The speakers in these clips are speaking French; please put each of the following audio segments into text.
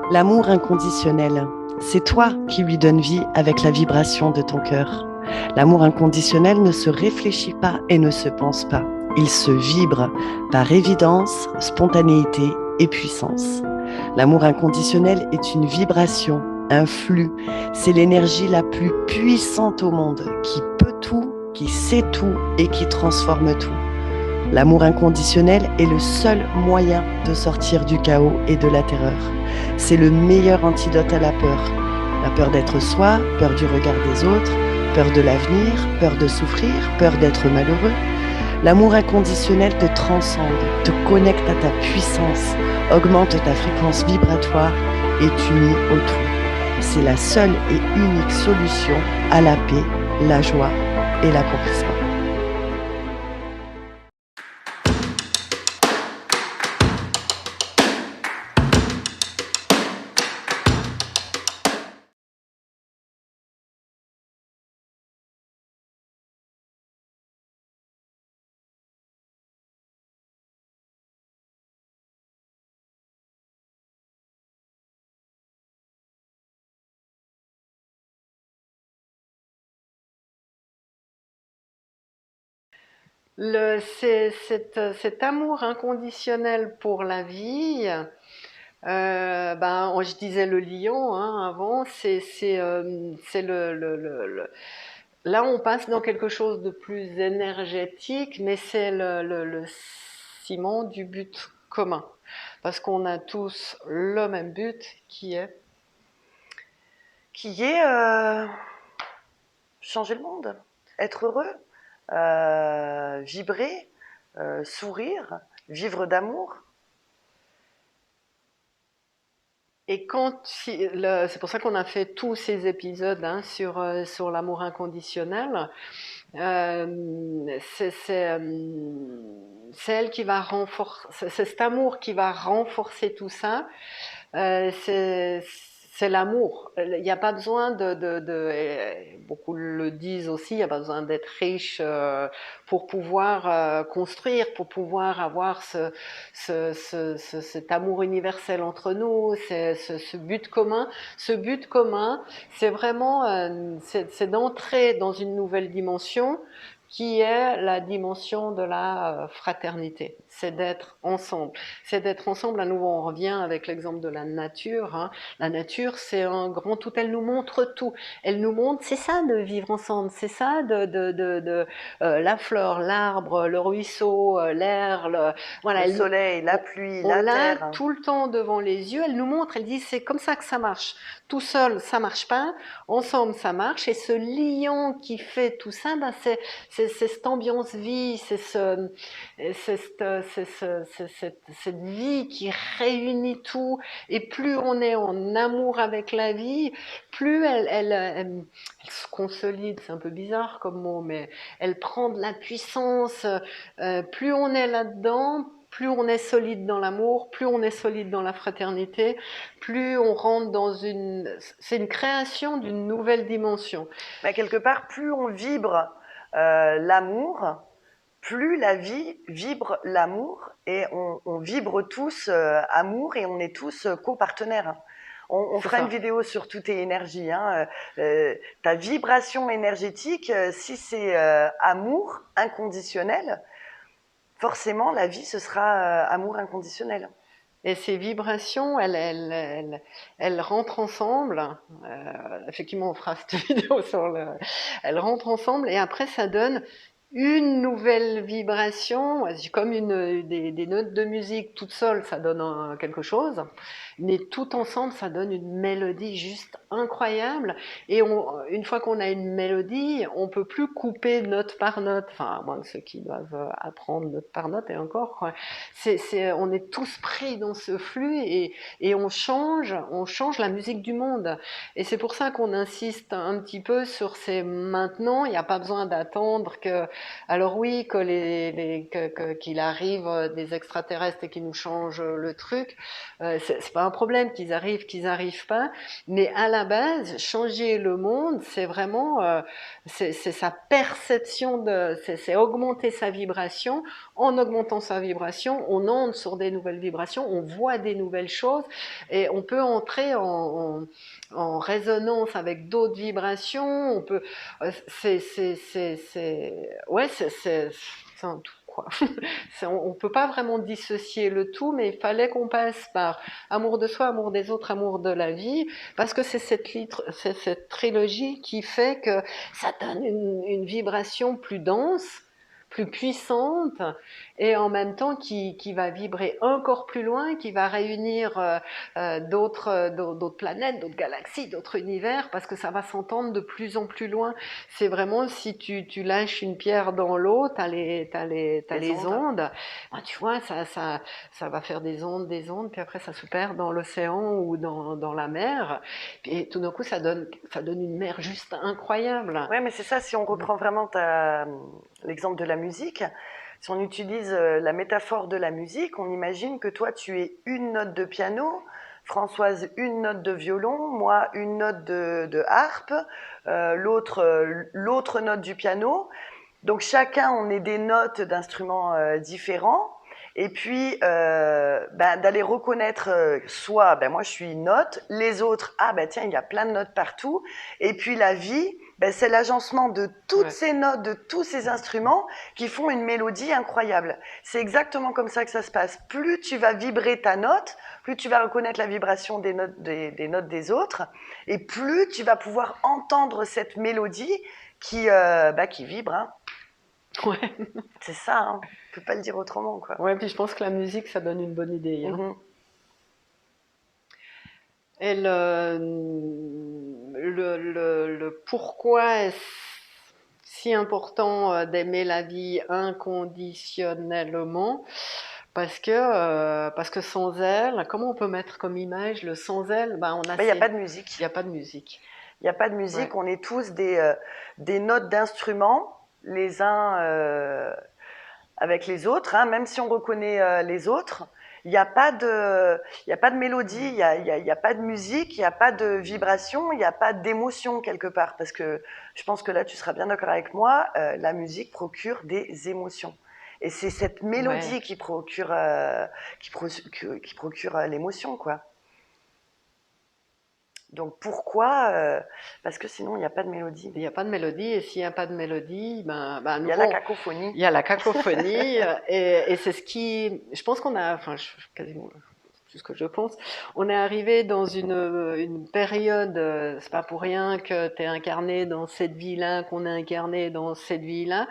L'amour inconditionnel, c'est toi qui lui donnes vie avec la vibration de ton cœur. L'amour inconditionnel ne se réfléchit pas et ne se pense pas. Il se vibre par évidence, spontanéité et puissance. L'amour inconditionnel est une vibration, un flux. C'est l'énergie la plus puissante au monde qui peut tout, qui sait tout et qui transforme tout. L'amour inconditionnel est le seul moyen de sortir du chaos et de la terreur. C'est le meilleur antidote à la peur d'être soi, peur du regard des autres, peur de l'avenir, peur de souffrir, peur d'être malheureux. L'amour inconditionnel te transcende, te connecte à ta puissance, augmente ta fréquence vibratoire et t'unit au tout. C'est la seule et unique solution à la paix, la joie et l'accomplissement. Cet amour inconditionnel pour la vie, je disais le lion hein, avant, c'est là on passe dans quelque chose de plus énergétique, mais c'est le ciment du but commun, parce qu'on a tous le même but qui est changer le monde, être heureux, vibrer, sourire, vivre d'amour. Et c'est pour ça qu'on a fait tous ces épisodes hein, sur l'amour inconditionnel. C'est elle qui va renforcer, c'est cet amour qui va renforcer tout ça. C'est l'amour. Il n'y a pas besoin beaucoup le disent aussi, il n'y a pas besoin d'être riche pour pouvoir construire, pour pouvoir avoir cet amour universel entre nous, ce but commun. Ce but commun, c'est vraiment, c'est d'entrer dans une nouvelle dimension qui est la dimension de la fraternité. C'est d'être ensemble. C'est d'être ensemble. À nouveau, on revient avec l'exemple de la nature. Hein. La nature, c'est un grand tout. Elle nous montre tout. Elle nous montre, c'est ça de vivre ensemble. C'est ça la fleur, l'arbre, le ruisseau, l'air. Voilà, Le soleil, la pluie, on la l'a terre. tout le temps devant les yeux. Elle nous montre, elle dit c'est comme ça que ça marche. Tout seul, ça marche pas. Ensemble, ça marche. Et ce lion qui fait tout ça, c'est cette ambiance vie, cette vie qui réunit tout. Et plus on est en amour avec la vie, plus elle se consolide. C'est un peu bizarre comme mot, mais elle prend de la puissance. Plus on est là-dedans, plus on est solide dans l'amour, plus on est solide dans la fraternité, plus on rentre dans c'est une création d'une nouvelle dimension. Mais quelque part, plus on vibre l'amour, plus la vie vibre l'amour et on vibre tous amour et on est tous copartenaires. On fera une vidéo sur toutes tes énergies. Hein. Ta vibration énergétique, si c'est amour inconditionnel, forcément la vie ce sera amour inconditionnel. Et ces vibrations, elles rentrent ensemble. Effectivement, on fera cette vidéo elles rentrent ensemble et après ça donne une nouvelle vibration, comme des notes de musique toutes seules, ça donne quelque chose, mais tout ensemble, ça donne une mélodie juste incroyable. Et une fois qu'on a une mélodie, on peut plus couper note par note, enfin, à moins que ceux qui doivent apprendre note par note, et encore, quoi. On est tous pris dans ce flux et on change la musique du monde. Et c'est pour ça qu'on insiste un petit peu sur ces maintenant, il n'y a pas besoin d'attendre que alors oui, qu'il arrive des extraterrestres et qu'ils nous changent le truc, c'est pas un problème qu'ils arrivent pas, mais à la base, changer le monde, c'est vraiment, c'est sa perception c'est augmenter sa vibration. En augmentant sa vibration, on entre sur des nouvelles vibrations, on voit des nouvelles choses et on peut entrer en résonance avec d'autres vibrations. On peut, ouais, c'est un tout, quoi. On peut pas vraiment dissocier le tout, mais il fallait qu'on passe par amour de soi, amour des autres, amour de la vie, parce que c'est cette trilogie qui fait que ça donne une vibration plus dense, plus puissante, et en même temps qui va vibrer encore plus loin, qui va réunir d'autres planètes, d'autres galaxies, d'autres univers, parce que ça va s'entendre de plus en plus loin. C'est vraiment, si tu lâches une pierre dans l'eau, t'as les ondes. Ah, tu vois, ça va faire des ondes, puis après ça se perd dans l'océan ou dans la mer. Et tout d'un coup, ça donne une mer juste incroyable. Ouais, mais c'est ça, si on reprend vraiment l'exemple de la musique, si on utilise la métaphore de la musique, on imagine que toi, tu es une note de piano, Françoise une note de violon, moi une note de harpe, l'autre note du piano. Donc chacun, on est des notes d'instruments différents. Et puis, d'aller reconnaître soit, moi je suis une note, les autres, tiens, il y a plein de notes partout. Et puis la vie, c'est l'agencement de toutes ces notes, de tous ces instruments qui font une mélodie incroyable. C'est exactement comme ça que ça se passe. Plus tu vas vibrer ta note, plus tu vas reconnaître la vibration des notes des autres, et plus tu vas pouvoir entendre cette mélodie qui vibre. Hein. Ouais. C'est ça, hein. On peut pas le dire autrement, quoi. Ouais, puis je pense que la musique, ça donne une bonne idée. Hein. Mm-hmm. Et le pourquoi est-ce si important d'aimer la vie inconditionnellement, parce que sans elle, comment on peut mettre comme image le sans elle, il n'y a pas de musique. Il n'y a pas de musique. Il n'y a pas de musique. Ouais. On est tous des notes d'instruments, les uns avec les autres, hein, même si on reconnaît les autres. Il n'y a pas de mélodie, il n'y a pas de musique, il n'y a pas de vibration, il n'y a pas d'émotion quelque part. Parce que je pense que là, tu seras bien d'accord avec moi, la musique procure des émotions. Et c'est cette mélodie qui procure l'émotion, quoi. Donc pourquoi parce que sinon il n'y a pas de mélodie. Il n'y a pas de mélodie, et s'il n'y a pas de mélodie, il y a la cacophonie. Il y a la cacophonie, et c'est ce qui, je pense qu'on a, quasiment tout ce que je pense, on est arrivé dans une période, c'est pas pour rien que tu es incarné dans cette vie-là, qu'on est incarné dans cette vie-là,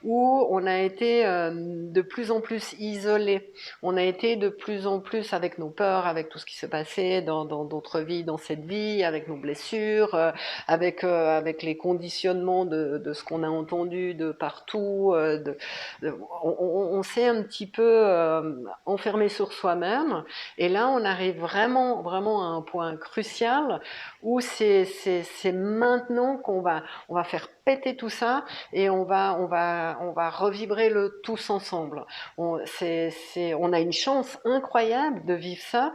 où on a été de plus en plus isolés. On a été de plus en plus avec nos peurs, avec tout ce qui se passait dans d'autres vies, dans cette vie, avec nos blessures, avec les conditionnements de ce qu'on a entendu de partout. On s'est un petit peu enfermé sur soi-même. Et là, on arrive vraiment, vraiment à un point crucial où c'est maintenant qu'on va faire péter tout ça, et on va revibrer le tous ensemble. On a une chance incroyable de vivre ça,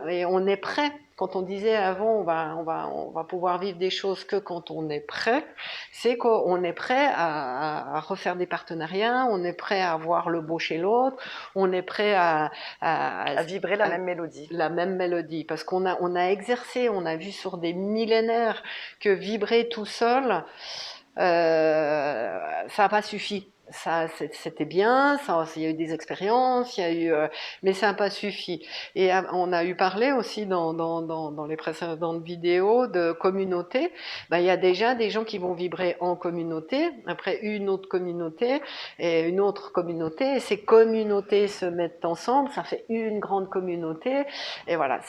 et on est prêt. Quand on disait avant, on va pouvoir vivre des choses que quand on est prêt, c'est qu'on est prêt à refaire des partenariats, on est prêt à voir le beau chez l'autre, on est prêt à vibrer la même mélodie. La même mélodie, parce qu'on a exercé, on a vu sur des millénaires que vibrer tout seul, ça n'a pas suffi. Ça, c'était bien, il y a eu des expériences, mais ça n'a pas suffi. Et on a eu parlé aussi dans les précédentes vidéos de communauté. Il y a déjà des gens qui vont vibrer en communauté, après une autre communauté, et une autre communauté, et ces communautés se mettent ensemble, ça fait une grande communauté, et voilà.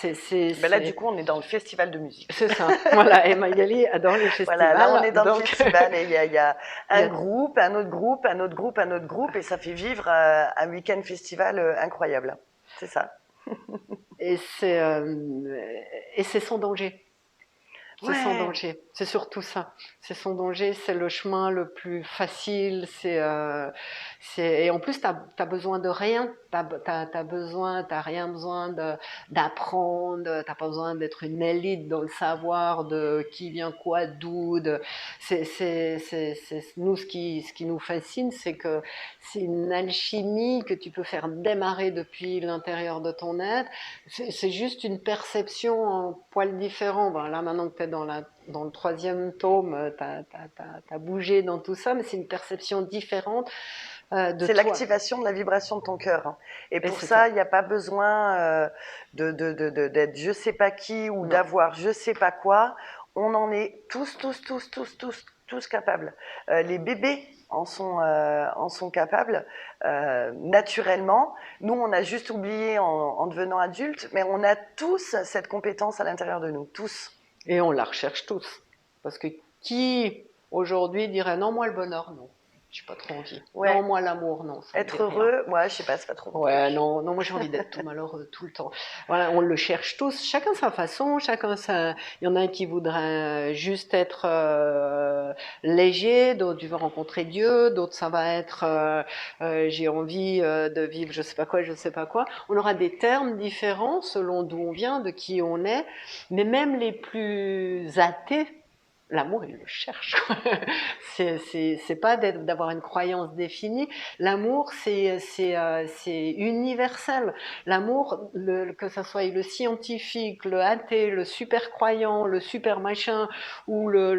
Là, du coup, on est dans le festival de musique. C'est ça, voilà, et Magali adore les festivals. Voilà, là, on est dans le festival, et il y a un groupe, un autre groupe, un autre groupe, un autre groupe, et ça fait vivre un week-end festival incroyable. C'est ça. Et c'est sans danger. C'est sans danger. C'est surtout ça. C'est son danger, c'est le chemin le plus facile. Et en plus, t'as besoin de rien. T'as rien besoin d'apprendre. T'as pas besoin d'être une élite dans le savoir de qui vient quoi, d'où. Nous, ce qui nous fascine, c'est que c'est une alchimie que tu peux faire démarrer depuis l'intérieur de ton être. C'est juste une perception en poil différent. Ben là, maintenant que tu es dans le troisième tome, t'as bougé dans tout ça, mais c'est une perception différente de C'est toi. l'activation de la vibration de ton cœur. Et pour ça, il n'y a pas besoin d'être je sais pas qui ou d'avoir je sais pas quoi. On en est tous capables. Les bébés en sont capables naturellement. Nous, on a juste oublié en devenant adultes, mais on a tous cette compétence à l'intérieur de nous, tous. Et on la recherche tous. Parce que qui, aujourd'hui, dirait non, moi le bonheur, non. J'ai pas trop envie. Ouais. Non, moi l'amour, non. Être heureux, ouais, je sais pas, c'est pas trop. Ouais, non, moi j'ai envie d'être tout malheureux tout le temps. Voilà, on le cherche tous, chacun sa façon, chacun sa. Il y en a un qui voudrait juste être léger, d'autres tu veux rencontrer Dieu, d'autres ça va être j'ai envie de vivre je sais pas quoi, je sais pas quoi. On aura des termes différents selon d'où on vient, de qui on est, mais même les plus athées. L'amour, il le cherche. C'est pas d'avoir une croyance définie. L'amour, c'est universel. L'amour, que ça soit le scientifique, le athée, le super croyant, le super machin, ou le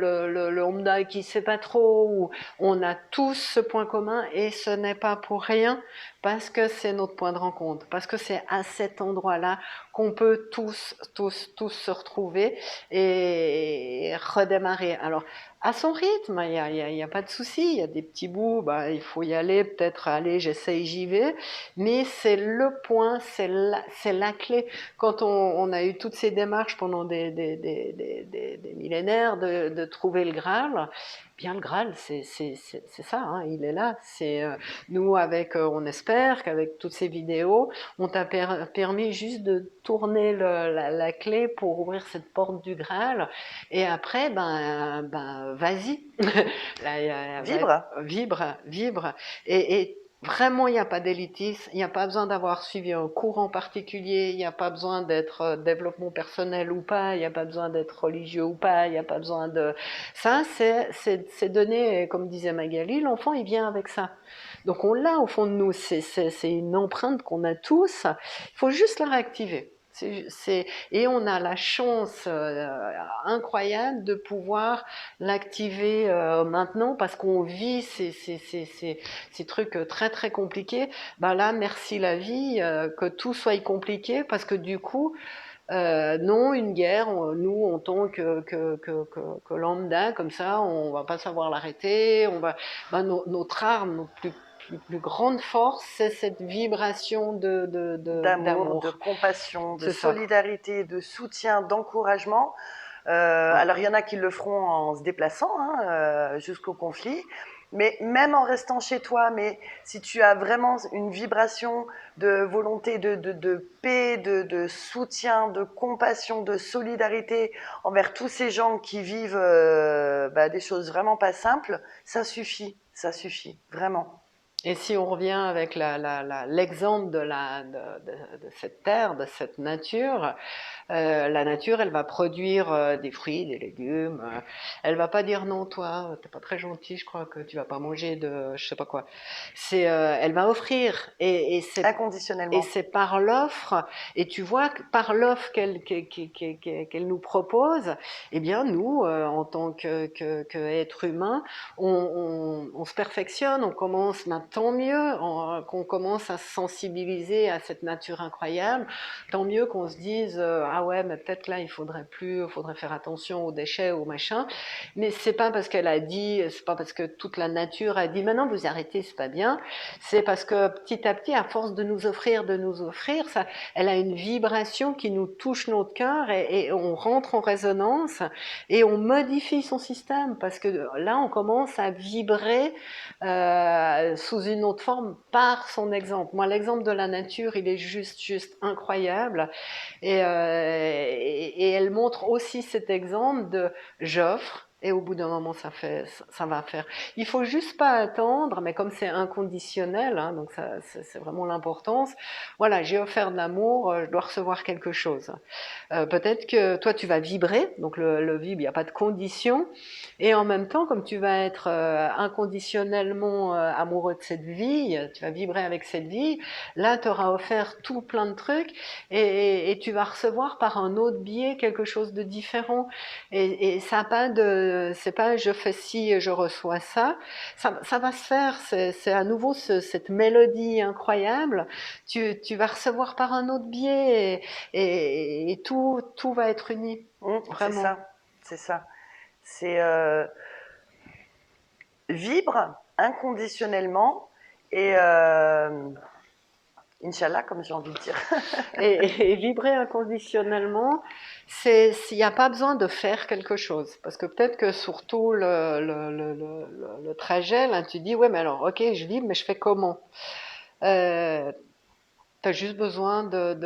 lambda qui sait pas trop, on a tous ce point commun et ce n'est pas pour rien. Parce que c'est notre point de rencontre, parce que c'est à cet endroit-là qu'on peut tous se retrouver et redémarrer. Alors, à son rythme, il y a pas de souci, il y a des petits bouts, il faut y aller, peut-être aller, j'essaye, j'y vais, mais c'est le point, c'est la clé. Quand on a eu toutes ces démarches pendant des millénaires de trouver le Graal, bien le Graal, c'est ça, hein, il est là. C'est nous on espère qu'avec toutes ces vidéos, on t'a permis juste de tourner la clé pour ouvrir cette porte du Graal. Et après, vas-y, vibre. Et vraiment, il n'y a pas d'élitisme, il n'y a pas besoin d'avoir suivi un courant particulier, il n'y a pas besoin d'être développement personnel ou pas, il n'y a pas besoin d'être religieux ou pas, il n'y a pas besoin de... Ça, c'est donné, comme disait Magali, l'enfant, il vient avec ça. Donc on l'a au fond de nous, c'est une empreinte qu'on a tous, il faut juste la réactiver. Et on a la chance incroyable de pouvoir l'activer maintenant parce qu'on vit ces trucs très très compliqués. Là, merci la vie, que tout soit compliqué parce que du coup, non, une guerre, nous, en tant que lambda, comme ça, on va pas savoir l'arrêter. Notre arme, notre plus grande force, c'est cette vibration d'amour, de compassion, de solidarité, de soutien, d'encouragement. Alors, il y en a qui le feront en se déplaçant jusqu'au conflit. Mais même en restant chez toi, mais si tu as vraiment une vibration de volonté de paix, de soutien, de compassion, de solidarité envers tous ces gens qui vivent des choses vraiment pas simples, ça suffit, vraiment. Et si on revient avec l'exemple de cette terre, de cette nature, la nature, elle va produire des fruits, des légumes. Elle va pas dire non, toi, t'es pas très gentil, je crois que tu vas pas manger de, je sais pas quoi. Elle va offrir et c'est inconditionnellement. Et c'est par l'offre. Et tu vois que par l'offre qu'elle nous propose, eh bien nous, en tant qu'être humain, on se perfectionne, on commence tant mieux qu'on commence à se sensibiliser à cette nature incroyable, tant mieux qu'on se dise ah ouais mais peut-être là il faudrait faire attention aux déchets, aux machins, mais c'est pas parce qu'elle a dit, c'est pas parce que toute la nature a dit maintenant vous arrêtez, c'est pas bien, c'est parce que petit à petit, à force de nous offrir ça, elle a une vibration qui nous touche notre cœur et on rentre en résonance et on modifie son système parce que là on commence à vibrer sous une autre forme par son exemple. Moi, l'exemple de la nature, il est juste incroyable et elle montre aussi cet exemple de j'offre Et au bout d'un moment, ça va faire. Il faut juste pas attendre, mais comme c'est inconditionnel, hein, donc ça, c'est vraiment l'importance. Voilà, j'ai offert de l'amour, je dois recevoir quelque chose. Peut-être que toi, tu vas vibrer, donc le vibre, il n'y a pas de condition. Et en même temps, comme tu vas être inconditionnellement amoureux de cette vie, tu vas vibrer avec cette vie, là, tu auras offert tout plein de trucs et tu vas recevoir par un autre biais quelque chose de différent. Et ça a pas de, c'est pas je fais ci et je reçois ça. Ça va se faire. C'est à nouveau cette mélodie incroyable. Tu vas recevoir par un autre biais et tout va être uni. C'est Vraiment. ça, c'est ça. C'est vibre inconditionnellement et Inch'Allah, comme j'ai envie de dire. Et vibrer inconditionnellement, c'est s'il n'y a pas besoin de faire quelque chose. Parce que peut-être que surtout le trajet, là, tu dis, ouais, mais alors, ok, je vibre, mais je fais comment? Tu as juste besoin de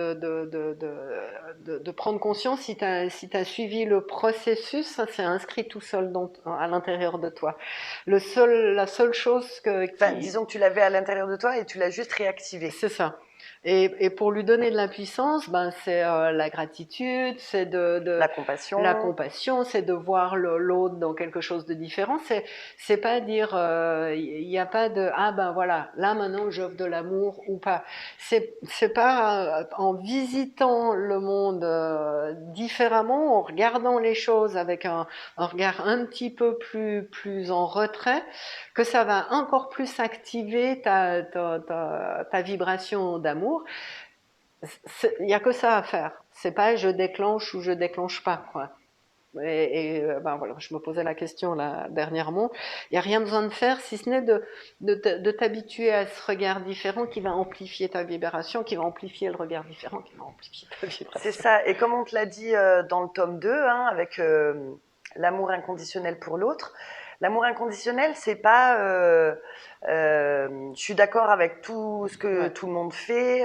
prendre conscience si tu as, si t'as suivi le processus, ça c'est inscrit tout seul à l'intérieur de toi. La seule chose Enfin, disons que tu l'avais à l'intérieur de toi et tu l'as juste réactivé. c'est ça. Et pour lui donner de la puissance, ben c'est la gratitude, c'est La compassion. la compassion, c'est de voir l'autre dans quelque chose de différent. C'est pas dire il n'y a pas de ah ben voilà là maintenant j'offre de l'amour ou pas. C'est pas en visitant le monde différemment, en regardant les choses avec un regard un petit peu plus en retrait, que ça va encore plus activer ta vibration d'amour. Il n'y a que ça à faire. C'est pas je déclenche ou je déclenche pas, quoi. Ben voilà, je me posais la question là dernièrement. Il n'y a rien besoin de faire si ce n'est de t'habituer à ce regard différent qui va amplifier ta vibration, qui va amplifier le regard différent, qui va amplifier ta vibration. C'est ça. Et comme on te l'a dit dans le tome 2, hein, avec l'amour inconditionnel pour l'autre, l'amour inconditionnel, c'est pas je suis d'accord avec tout ce que tout le monde fait,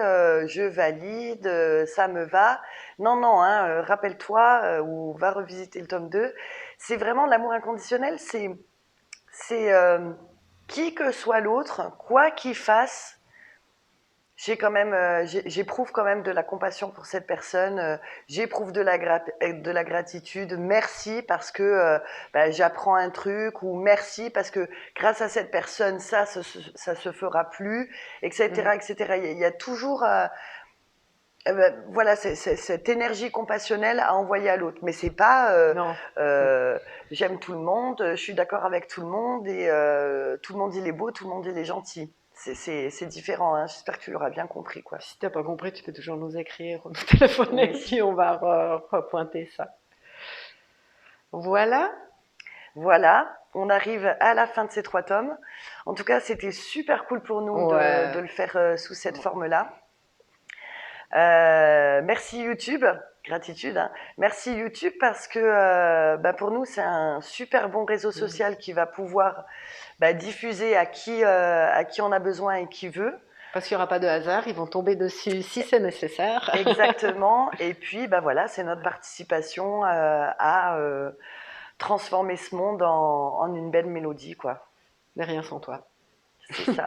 je valide, ça me va. Non, non, hein, rappelle-toi ou va revisiter le tome 2. C'est vraiment l'amour inconditionnel, c'est qui que soit l'autre, quoi qu'il fasse, j'éprouve quand même de la compassion pour cette personne, j'éprouve de la gratitude, merci parce que j'apprends un truc, ou merci parce que grâce à cette personne, ça se fera plus, etc., etc. Il y a toujours, voilà, cette énergie compassionnelle à envoyer à l'autre. Mais c'est pas, j'aime tout le monde, je suis d'accord avec tout le monde et tout le monde il est beau, tout le monde il est gentil. C'est différent, hein. J'espère que tu l'auras bien compris, quoi. Si t'as pas compris, tu peux toujours nous écrire ou nous téléphoner, puis on va repointer ça. Voilà. Voilà, on arrive à la fin de ces 3 tomes. En tout cas, c'était super cool pour nous de le faire sous cette forme-là. Merci YouTube, gratitude. Hein. Merci YouTube parce que pour nous, c'est un super bon réseau social qui va pouvoir diffuser à qui on a besoin et qui veut. Parce qu'il n'y aura pas de hasard, ils vont tomber dessus si c'est nécessaire. Exactement. Et puis, voilà, c'est notre participation à transformer ce monde en une belle mélodie, quoi. Mais rien sans toi. C'est ça.